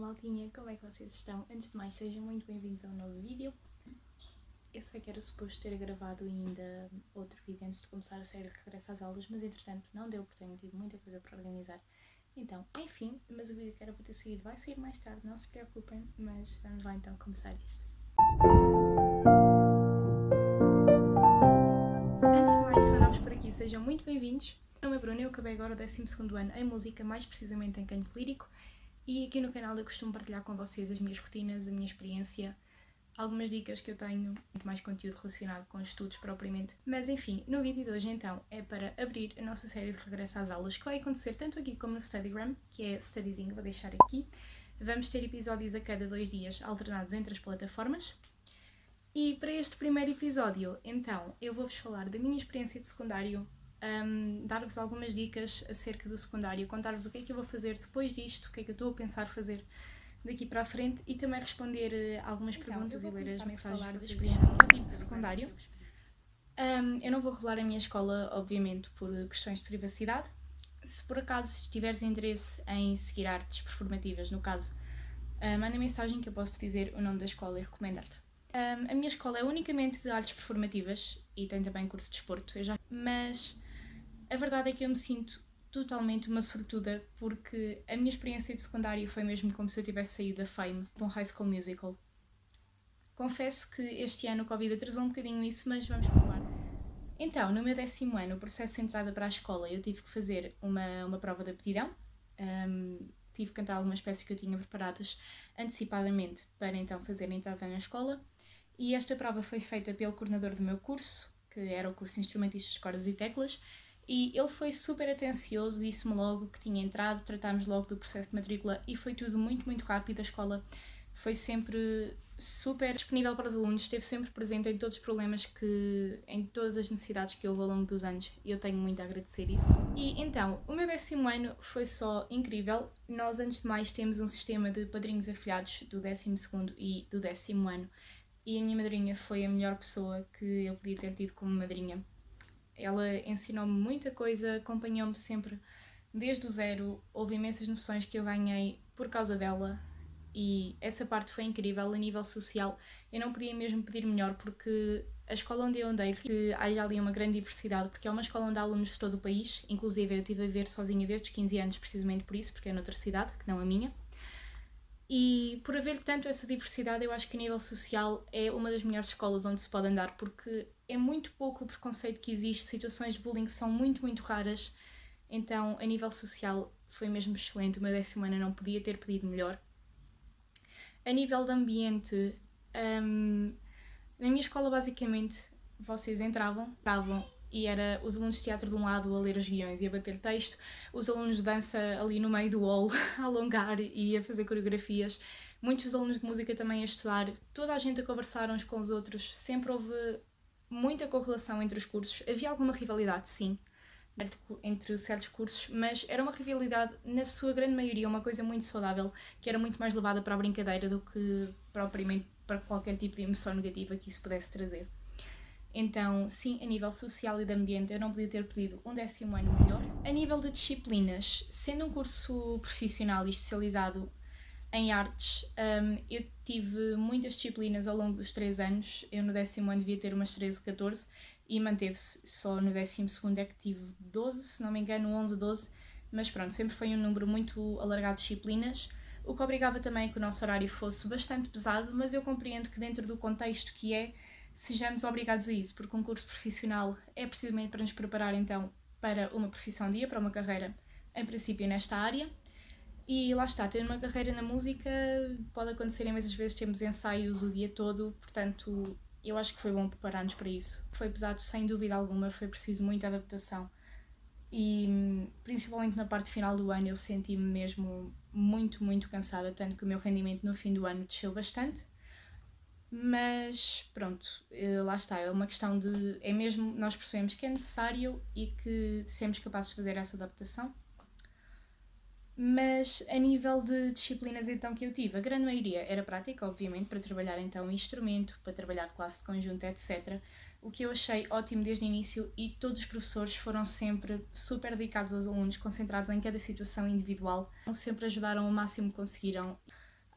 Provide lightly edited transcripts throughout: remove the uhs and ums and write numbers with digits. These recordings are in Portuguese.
maltinha, como é que vocês estão? Antes de mais, sejam muito bem-vindos a um novo vídeo. Eu sei que era suposto ter gravado ainda outro vídeo antes de começar a série de regresso às aulas, mas entretanto não deu porque tenho tido muita coisa para organizar. Então, enfim, mas o vídeo que era para ter saído vai sair mais tarde, não se preocupem, mas vamos lá então começar isto. Antes de mais, se andamos por aqui, sejam muito bem-vindos. Meu nome é Bruna, eu acabei agora o 12º ano em música, mais precisamente em canto lírico. E aqui no canal eu costumo partilhar com vocês as minhas rotinas, a minha experiência, algumas dicas que eu tenho, muito mais conteúdo relacionado com estudos propriamente. Mas enfim, no vídeo de hoje então é para abrir a nossa série de regresso às aulas, que vai acontecer tanto aqui como no Studygram, que é Studyzinho, vou deixar aqui. Vamos ter episódios a cada 2 dias, alternados entre as plataformas. E para este primeiro episódio, então, eu vou-vos falar da minha experiência de secundário, dar-vos algumas dicas acerca do secundário, contar-vos o que é que eu vou fazer depois disto, o que é que eu estou a pensar fazer daqui para a frente e também responder algumas perguntas e ler as mensagens da experiência que eu tive de secundário. Eu não vou revelar a minha escola, obviamente, por questões de privacidade. Se por acaso tiveres interesse em seguir artes performativas, no caso, manda mensagem que eu posso te dizer o nome da escola e recomendar-te. A minha escola é unicamente de artes performativas e tem também curso de desporto, mas a verdade é que eu me sinto totalmente uma sortuda porque a minha experiência de secundário foi mesmo como se eu tivesse saído da Fame, de um High School Musical. Confesso que este ano o Covid atrasou um bocadinho isso, mas vamos provar. Então, no meu 10º ano, o processo de entrada para a escola, eu tive que fazer uma prova de aptidão. Tive que cantar algumas peças que eu tinha preparadas antecipadamente para então fazer a entrada na escola. E esta prova foi feita pelo coordenador do meu curso, que era o curso de Instrumentistas de Cordas e Teclas, e ele foi super atencioso, disse-me logo que tinha entrado, tratámos logo do processo de matrícula e foi tudo muito, muito rápido. A escola foi sempre super disponível para os alunos, esteve sempre presente em todos os problemas em todas as necessidades que houve ao longo dos anos e eu tenho muito a agradecer isso. E então, o meu 10º ano foi só incrível. Nós, antes de mais, temos um sistema de padrinhos afilhados do 12º e do 10º ano e a minha madrinha foi a melhor pessoa que eu podia ter tido como madrinha. Ela ensinou-me muita coisa, acompanhou-me sempre desde o zero, houve imensas noções que eu ganhei por causa dela e essa parte foi incrível. A nível social eu não podia mesmo pedir melhor porque a escola onde eu andei, que há ali uma grande diversidade, porque é uma escola onde há alunos de todo o país, inclusive eu estive a viver sozinha desde os 15 anos precisamente por isso, porque é noutra cidade que não a minha. E por haver tanto essa diversidade, eu acho que a nível social é uma das melhores escolas onde se pode andar, porque é muito pouco o preconceito que existe, situações de bullying são muito, muito raras. Então, a nível social, foi mesmo excelente. O meu 10º ano não podia ter pedido melhor. A nível de ambiente, na minha escola, basicamente, vocês estavam e era os alunos de teatro de um lado a ler os guiões e a bater texto, os alunos de dança ali no meio do hall a alongar e a fazer coreografias, muitos alunos de música também a estudar, toda a gente a conversar uns com os outros, sempre houve muita correlação entre os cursos. Havia alguma rivalidade, sim, entre certos cursos, mas era uma rivalidade, na sua grande maioria, uma coisa muito saudável, que era muito mais levada para a brincadeira do que propriamente para qualquer tipo de emoção negativa que isso pudesse trazer. Então, sim, a nível social e de ambiente, eu não podia ter pedido um 10º ano melhor. A nível de disciplinas, sendo um curso profissional e especializado em artes, eu tive muitas disciplinas ao longo dos 3 anos. Eu no 10º ano devia ter umas 13, 14 e manteve-se. Só no 12º é que tive 12, se não me engano, 11, 12. Mas pronto, sempre foi um número muito alargado de disciplinas, o que obrigava também que o nosso horário fosse bastante pesado, mas eu compreendo que dentro do contexto que é, sejamos obrigados a isso, porque um curso profissional é precisamente para nos preparar então para uma profissão dia, para uma carreira, em princípio nesta área. E lá está, ter uma carreira na música pode acontecer imensas vezes, temos ensaios o dia todo, portanto eu acho que foi bom preparar-nos para isso. Foi pesado sem dúvida alguma, foi preciso muita adaptação e principalmente na parte final do ano eu senti-me mesmo muito, muito cansada, tanto que o meu rendimento no fim do ano desceu bastante. Mas pronto, lá está, é uma questão de, é mesmo nós percebemos que é necessário e que seremos capazes de fazer essa adaptação. Mas a nível de disciplinas então que eu tive, a grande maioria era prática, obviamente, para trabalhar então instrumento, para trabalhar classe de conjunto, etc. O que eu achei ótimo desde o início, e todos os professores foram sempre super dedicados aos alunos, concentrados em cada situação individual, sempre ajudaram o máximo que conseguiram.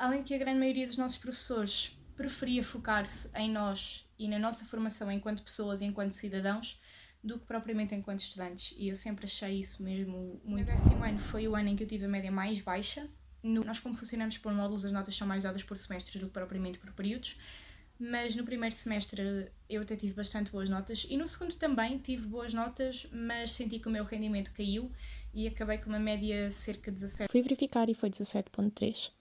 Além de que a grande maioria dos nossos professores preferia focar-se em nós e na nossa formação enquanto pessoas e enquanto cidadãos do que propriamente enquanto estudantes. E eu sempre achei isso mesmo muito... O 10º ano foi o ano em que eu tive a média mais baixa. Nós, como funcionamos por módulos, as notas são mais dadas por semestres do que propriamente por períodos. Mas no primeiro semestre eu até tive bastante boas notas e no segundo também tive boas notas, mas senti que o meu rendimento caiu e acabei com uma média cerca de 17. Fui verificar e foi 17,3.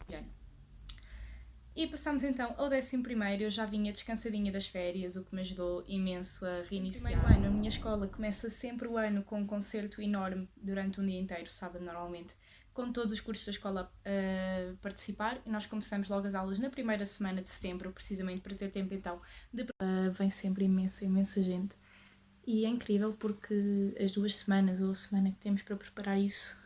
E passamos então ao 11º, eu já vinha descansadinha das férias, o que me ajudou imenso a reiniciar. No primeiro ano, a minha escola começa sempre o ano com um concerto enorme durante um dia inteiro, sábado normalmente, com todos os cursos da escola a participar, e nós começamos logo as aulas na primeira semana de setembro, precisamente para ter tempo então de... Vem sempre imensa gente. E é incrível porque as 2 semanas ou a semana que temos para preparar isso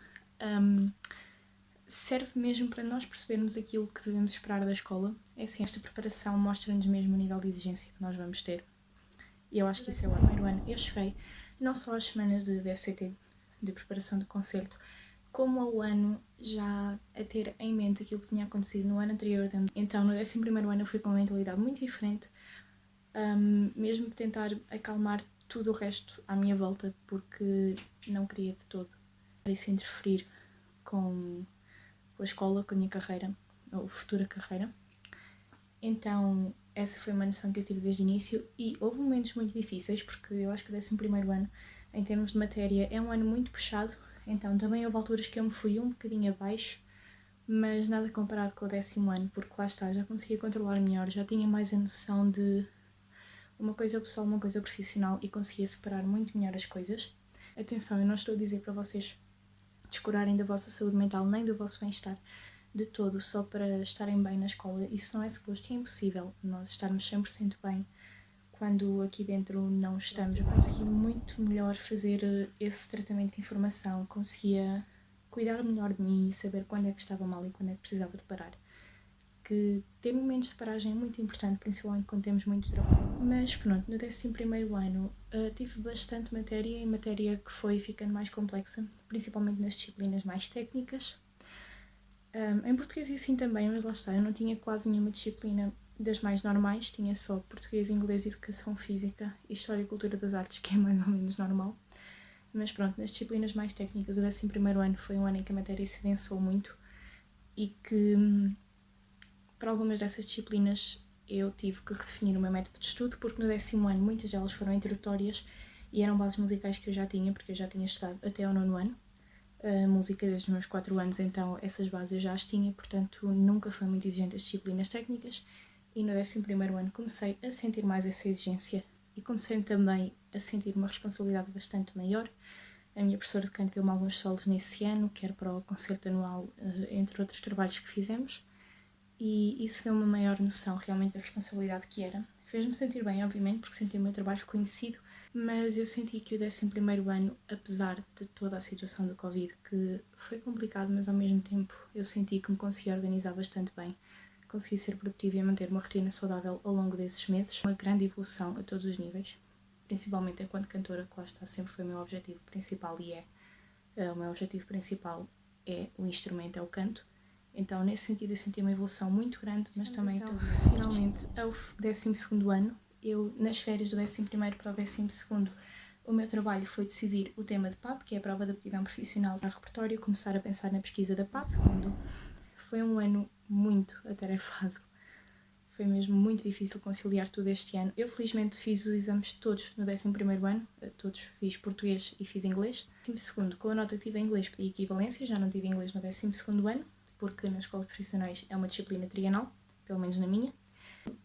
serve mesmo para nós percebermos aquilo que devemos esperar da escola. É assim, esta preparação mostra-nos mesmo o nível de exigência que nós vamos ter. E eu acho que isso é o primeiro ano. Eu cheguei não só às semanas de DFCT, de preparação do concerto, como ao ano já a ter em mente aquilo que tinha acontecido no ano anterior. Então, no 11º ano eu fui com uma mentalidade muito diferente, mesmo de tentar acalmar tudo o resto à minha volta, porque não queria de todo isso interferir com a escola, com a minha carreira, ou futura carreira. Então, essa foi uma noção que eu tive desde o início e houve momentos muito difíceis, porque eu acho que o 11º ano, em termos de matéria, é um ano muito puxado, então também houve alturas que eu me fui um bocadinho abaixo, mas nada comparado com o 10º ano, porque lá está, já conseguia controlar melhor, já tinha mais a noção de uma coisa pessoal, uma coisa profissional e conseguia separar muito melhor as coisas. Atenção, eu não estou a dizer para vocês descurarem da vossa saúde mental nem do vosso bem-estar de todo, só para estarem bem na escola. Isso não é suposto, é impossível nós estarmos 100% bem quando aqui dentro não estamos. Eu consegui muito melhor fazer esse tratamento de informação, conseguia cuidar melhor de mim e saber quando é que estava mal e quando é que precisava de parar. Que ter momentos de paragem é muito importante, principalmente quando temos muito trabalho. Mas pronto, no 11º ano tive bastante matéria e matéria que foi ficando mais complexa, principalmente nas disciplinas mais técnicas. Em português e assim também, mas lá está, eu não tinha quase nenhuma disciplina das mais normais, tinha só português, inglês, educação física e história e cultura das artes, que é mais ou menos normal. Mas pronto, nas disciplinas mais técnicas, o 11º ano foi um ano em que a matéria se densou muito e que para algumas dessas disciplinas eu tive que redefinir o meu método de estudo, porque no 10º ano muitas delas foram introdutórias e eram bases musicais que eu já tinha, porque eu já tinha estudado até ao 9º ano. Música desde os meus 4 anos, então essas bases eu já as tinha, portanto nunca foi muito exigente as disciplinas técnicas e no 11º ano comecei a sentir mais essa exigência e comecei também a sentir uma responsabilidade bastante maior. A minha professora de canto deu-me alguns solos nesse ano, quer para o concerto anual, entre outros trabalhos que fizemos, e isso deu-me uma maior noção realmente da responsabilidade que era. Fez-me sentir bem, obviamente, porque senti o meu trabalho reconhecido, mas eu senti que o 11º ano, apesar de toda a situação do Covid, que foi complicado, mas ao mesmo tempo eu senti que me conseguia organizar bastante bem, consegui ser produtiva e manter uma rotina saudável ao longo desses meses, uma grande evolução a todos os níveis, principalmente enquanto cantora, que lá está, sempre foi o meu objetivo principal e o meu objetivo principal é o instrumento, é o canto. Então, nesse sentido, eu senti uma evolução muito grande, mas também, então, finalmente, ao 12º ano, eu, nas férias do 11º para o 12º, o meu trabalho foi decidir o tema de PAP, que é a prova de aptidão profissional para repertório, começar a pensar na pesquisa da PAP. Foi um ano muito atarefado. Foi mesmo muito difícil conciliar tudo este ano. Eu, felizmente, fiz os exames todos no 11º ano. Todos fiz português e fiz inglês. No 12º, com a nota que tive em inglês, pedi equivalência. Já não tive inglês no 12º ano, porque nas escolas profissionais é uma disciplina trienal, pelo menos na minha.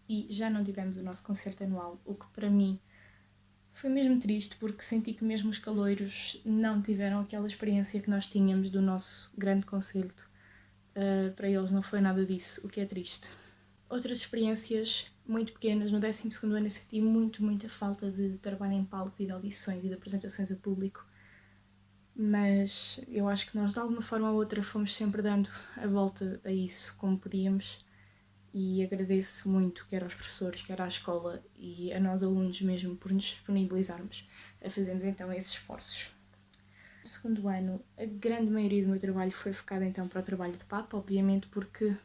E já não tivemos o nosso concerto anual, o que para mim foi mesmo triste, porque senti que mesmo os caloiros não tiveram aquela experiência que nós tínhamos do nosso grande concerto. Para eles não foi nada disso, o que é triste. Outras experiências muito pequenas, no 12º ano eu senti muita falta de trabalho em palco e de audições e de apresentações a público, mas eu acho que nós de alguma forma ou outra fomos sempre dando a volta a isso como podíamos e agradeço muito quer aos professores, quer à escola e a nós alunos mesmo por nos disponibilizarmos a fazermos então esses esforços. No segundo ano, a grande maioria do meu trabalho foi focada então para o trabalho de PAP, obviamente porque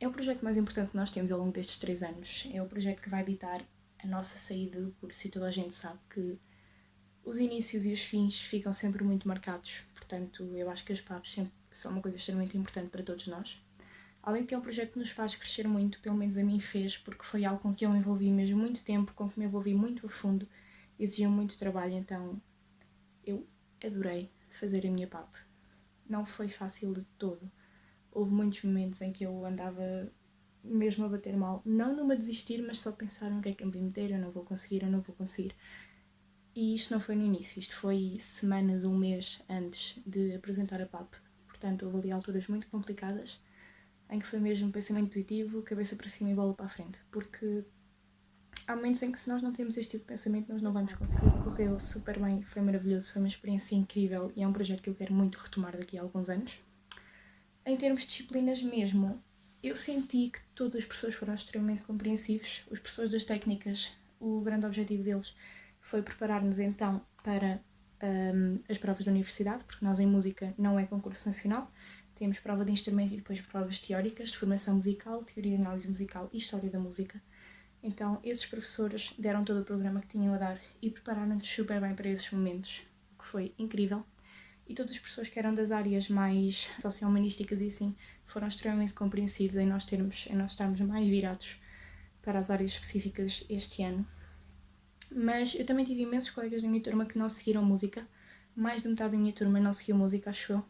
É o projeto mais importante que nós temos ao longo destes 3 anos. É o projeto que vai ditar a nossa saída do curso e toda a gente sabe que os inícios e os fins ficam sempre muito marcados. Portanto, eu acho que as PAPs sempre são uma coisa extremamente importante para todos nós. Além de que é um projeto que nos faz crescer muito, pelo menos a mim fez, porque foi algo com que eu me envolvi mesmo muito tempo, com que me envolvi muito a fundo, exigiu muito trabalho, então eu adorei fazer a minha PAP. Não foi fácil de todo. Houve muitos momentos em que eu andava mesmo a bater mal, não numa desistir, mas só pensar no que é que eu me meter, eu não vou conseguir. E isto não foi no início, isto foi semanas, um mês antes de apresentar a PAP. Portanto, houve ali alturas muito complicadas, em que foi mesmo pensamento positivo, cabeça para cima e bola para a frente. Porque há momentos em que se nós não temos este tipo de pensamento, nós não vamos conseguir. Correu super bem, foi maravilhoso, foi uma experiência incrível e é um projeto que eu quero muito retomar daqui a alguns anos. Em termos de disciplinas mesmo, eu senti que todos os professores foram extremamente compreensivos. Os professores das técnicas, o grande objetivo deles foi preparar-nos então para as provas da universidade, porque nós em música não é concurso nacional, temos prova de instrumento e depois provas teóricas de formação musical, teoria de análise musical e história da música. Então esses professores deram todo o programa que tinham a dar e prepararam-nos super bem para esses momentos, o que foi incrível. E todas as pessoas que eram das áreas mais socio-humanísticas e assim foram extremamente compreensivos em nós estarmos mais virados para as áreas específicas este ano. Mas eu também tive imensos colegas da minha turma que não seguiram música. Mais de metade da minha turma não seguiu música, acho eu.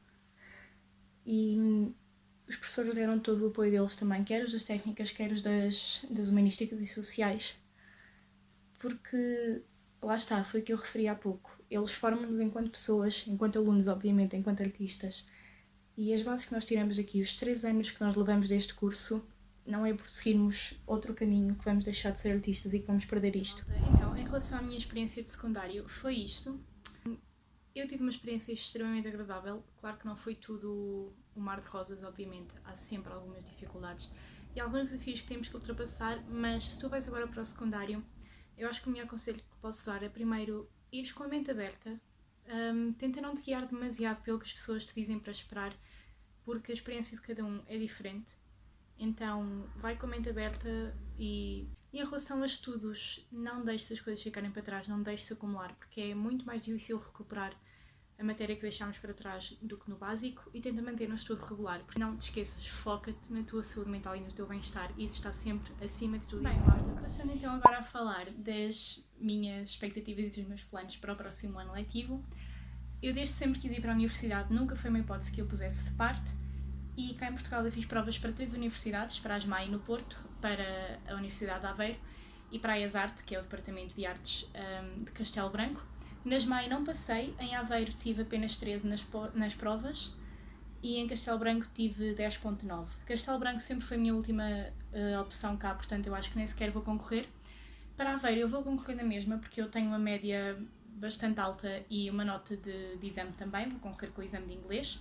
E os professores deram todo o apoio deles também, quer os das técnicas, quer os das humanísticas e sociais. Porque, lá está, foi o que eu referi há pouco. Eles formam-nos enquanto pessoas, enquanto alunos, obviamente, enquanto artistas. E as bases que nós tiramos aqui, os 3 anos que nós levamos deste curso, não é por seguirmos outro caminho que vamos deixar de ser artistas e que vamos perder isto. Então, em relação à minha experiência de secundário, foi isto. Eu tive uma experiência extremamente agradável. Claro que não foi tudo um mar de rosas, obviamente. Há sempre algumas dificuldades e alguns desafios que temos que ultrapassar, mas se tu vais agora para o secundário, eu acho que o melhor conselho que posso dar é primeiro ires com a mente aberta, tenta não te guiar demasiado pelo que as pessoas te dizem para esperar, porque a experiência de cada um é diferente. Então vai com a mente aberta e em relação a estudos, não deixes as coisas ficarem para trás, não deixes acumular, porque é muito mais difícil recuperar a matéria que deixámos para trás do que no básico e tenta manter um estudo regular, porque não te esqueças, foca-te na tua saúde mental e no teu bem-estar, isso está sempre acima de tudo. Bem, Marta, passando então agora a falar das minhas expectativas e dos meus planos para o próximo ano letivo, eu desde sempre quis ir para a universidade, nunca foi uma hipótese que eu pusesse de parte. E cá em Portugal eu fiz provas para 3 universidades, para a ASMAI no Porto, para a Universidade de Aveiro e para a ESARTE, que é o Departamento de Artes de Castelo Branco. Na ASMAI não passei, em Aveiro tive apenas 13 nas provas e em Castelo Branco tive 10.9. Castelo Branco sempre foi a minha última opção cá, portanto eu acho que nem sequer vou concorrer. Para Aveiro eu vou concorrer na mesma, porque eu tenho uma média bastante alta e uma nota de exame também, vou concorrer com o exame de inglês.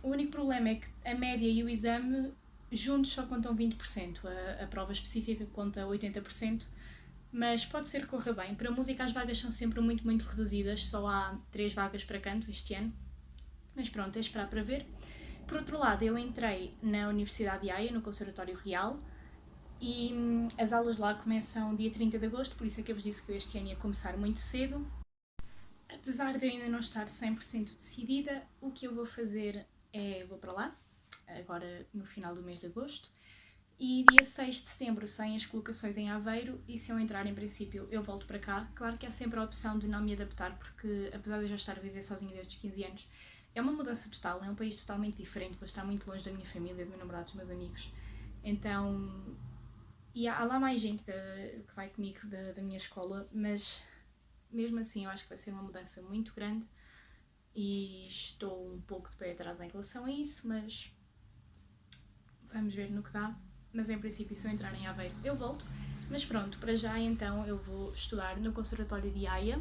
O único problema é que a média e o exame juntos só contam 20%, a prova específica conta 80%, mas pode ser que corra bem. Para a música as vagas são sempre muito, muito reduzidas, só há 3 vagas para canto este ano, mas pronto, é esperar para ver. Por outro lado, eu entrei na Universidade de Haia, no Conservatório Real, e as aulas lá começam dia 30 de agosto, por isso é que eu vos disse que este ano ia começar muito cedo. Apesar de eu ainda não estar 100% decidida, o que eu vou fazer é, vou para lá, agora no final do mês de agosto, e dia 6 de setembro saem as colocações em Aveiro e se eu entrar em princípio eu volto para cá. Claro que há sempre a opção de não me adaptar, porque apesar de eu já estar a viver sozinha desde os 15 anos, é uma mudança total, é um país totalmente diferente, vou estar muito longe da minha família, do meu namorado, dos meus amigos, então... E há lá mais gente que vai comigo da minha escola, mas mesmo assim eu acho que vai ser uma mudança muito grande e estou um pouco de pé atrás em relação a isso, mas vamos ver no que dá. Mas em princípio, se eu entrar em Aveiro, eu volto. Mas pronto, para já então eu vou estudar no Conservatório de Haia.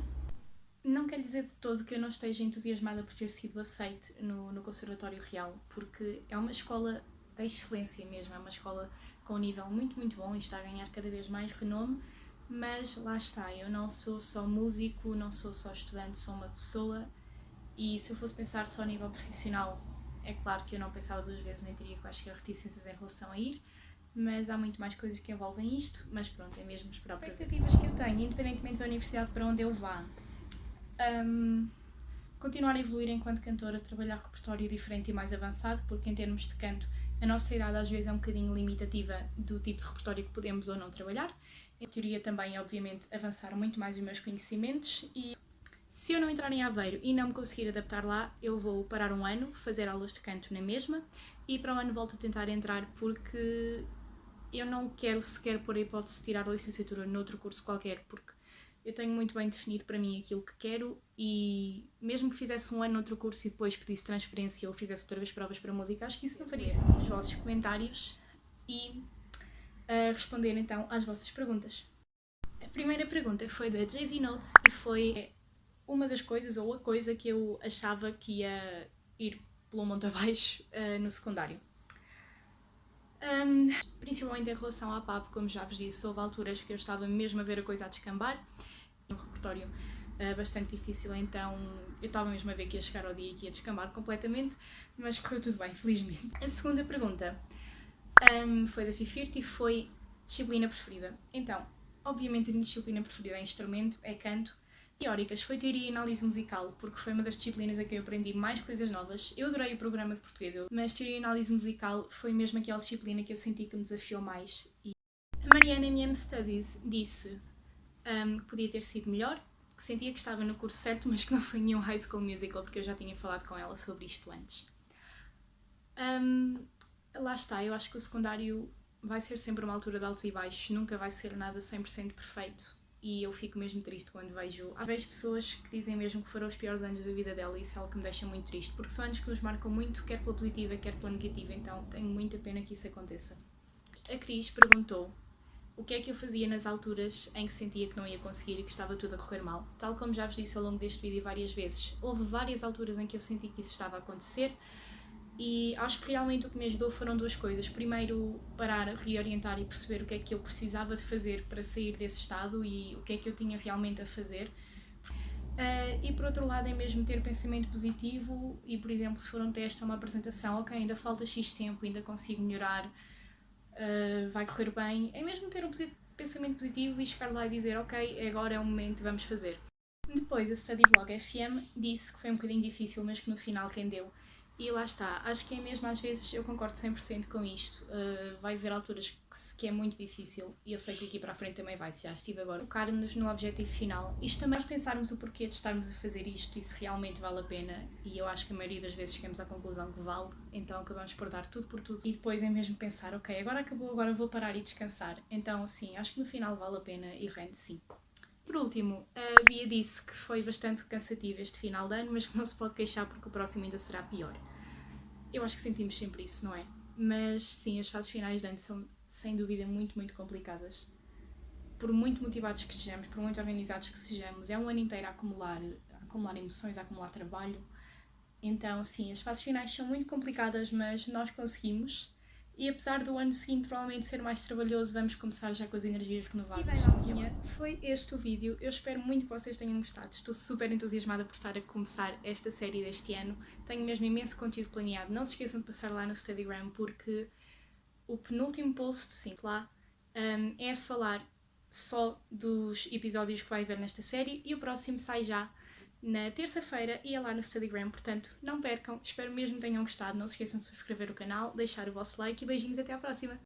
Não quer dizer de todo que eu não esteja entusiasmada por ter sido aceite no Conservatório Real, porque é uma escola da excelência mesmo, é uma escola com um nível muito, muito bom e está a ganhar cada vez mais renome, mas lá está, eu não sou só músico, não sou só estudante, sou uma pessoa e se eu fosse pensar só a nível profissional É claro que eu não pensava duas vezes, nem teria quaisquer reticências em relação a ir, mas há muito mais coisas que envolvem isto, mas pronto, é mesmo esperar para ver. Expectativas que eu tenho, independentemente da universidade para onde eu vá. Continuar a evoluir enquanto cantora, trabalhar repertório diferente e mais avançado, porque em termos de canto, a nossa idade às vezes é um bocadinho limitativa do tipo de repertório que podemos ou não trabalhar. Em teoria também, obviamente, avançar muito mais os meus conhecimentos e se eu não entrar em Aveiro e não me conseguir adaptar lá, eu vou parar um ano, fazer aulas de canto na mesma e para o ano volto a tentar entrar porque eu não quero sequer pôr a hipótese de tirar a licenciatura noutro curso qualquer, porque eu tenho muito bem definido para mim aquilo que quero e mesmo que fizesse um ano noutro curso e depois pedisse transferência ou fizesse outra vez provas para música, acho que isso não faria os vossos comentários e responder então às vossas perguntas. A primeira pergunta foi da Jay-Z Notes e foi uma das coisas ou a coisa que eu achava que ia ir pelo monte abaixo no secundário. Principalmente em relação à PAP, como já vos disse, houve alturas que eu estava mesmo a ver a coisa a descambar. Um repertório bastante difícil, então eu estava mesmo a ver que ia chegar ao dia que ia descambar completamente, mas correu tudo bem, felizmente. A segunda pergunta foi da Fifirti e foi disciplina preferida. Então, obviamente a minha disciplina preferida é instrumento, é canto. Teóricas foi teoria e análise musical, porque foi uma das disciplinas a que eu aprendi mais coisas novas. Eu adorei o programa de português, mas teoria e análise musical foi mesmo aquela disciplina que eu senti que me desafiou mais. E a Mariana MM Studies disse que podia ter sido melhor, que sentia que estava no curso certo, mas que não foi nenhum High School Musical, porque eu já tinha falado com ela sobre isto antes. Lá está, eu acho que o secundário vai ser sempre uma altura de altos e baixos, nunca vai ser nada 100% perfeito. E eu fico mesmo triste quando vejo pessoas que dizem mesmo que foram os piores anos da vida dela e isso é algo que me deixa muito triste, porque são anos que nos marcam muito, quer pela positiva, quer pela negativa, então tenho muita pena que isso aconteça. A Cris perguntou o que é que eu fazia nas alturas em que sentia que não ia conseguir e que estava tudo a correr mal. Tal como já vos disse ao longo deste vídeo várias vezes, houve várias alturas em que eu senti que isso estava a acontecer e acho que realmente o que me ajudou foram duas coisas. Primeiro, parar, reorientar e perceber o que é que eu precisava de fazer para sair desse estado e o que é que eu tinha realmente a fazer. E por outro lado é mesmo ter pensamento positivo e, por exemplo, se for um teste ou uma apresentação, ok, ainda falta X tempo, ainda consigo melhorar, vai correr bem. É mesmo ter um pensamento positivo e chegar lá e dizer, ok, agora é o momento, vamos fazer. Depois a Study Blog FM disse que foi um bocadinho difícil, mas que no final rendeu. E lá está, acho que é mesmo às vezes, eu concordo 100% com isto, vai haver alturas que é muito difícil e eu sei que aqui para a frente também vai, se já estive agora, focar-nos no objetivo final. Isto também, nós pensarmos o porquê de estarmos a fazer isto e se realmente vale a pena e eu acho que a maioria das vezes chegamos à conclusão que vale, então acabamos por dar tudo por tudo e depois é mesmo pensar, ok, agora acabou, agora vou parar e descansar. Então sim, acho que no final vale a pena e rende sim. Por último, a Bia disse que foi bastante cansativo este final de ano, mas que não se pode queixar porque o próximo ainda será pior. Eu acho que sentimos sempre isso, não é? Mas sim, as fases finais de ano são sem dúvida muito, muito complicadas. Por muito motivados que estejamos, por muito organizados que sejamos, é um ano inteiro a acumular emoções, a acumular trabalho. Então sim, as fases finais são muito complicadas, mas nós conseguimos. E apesar do ano seguinte provavelmente ser mais trabalhoso, vamos começar já com as energias renovadas. E bem, maltinha, foi este o vídeo. Eu espero muito que vocês tenham gostado. Estou super entusiasmada por estar a começar esta série deste ano. Tenho mesmo imenso conteúdo planeado. Não se esqueçam de passar lá no Studygram, porque o penúltimo post, sim, lá, é a falar só dos episódios que vai haver nesta série e o próximo sai já na terça-feira e é lá no Studygram, portanto não percam, espero mesmo que tenham gostado, não se esqueçam de subscrever o canal, deixar o vosso like e beijinhos, até à próxima!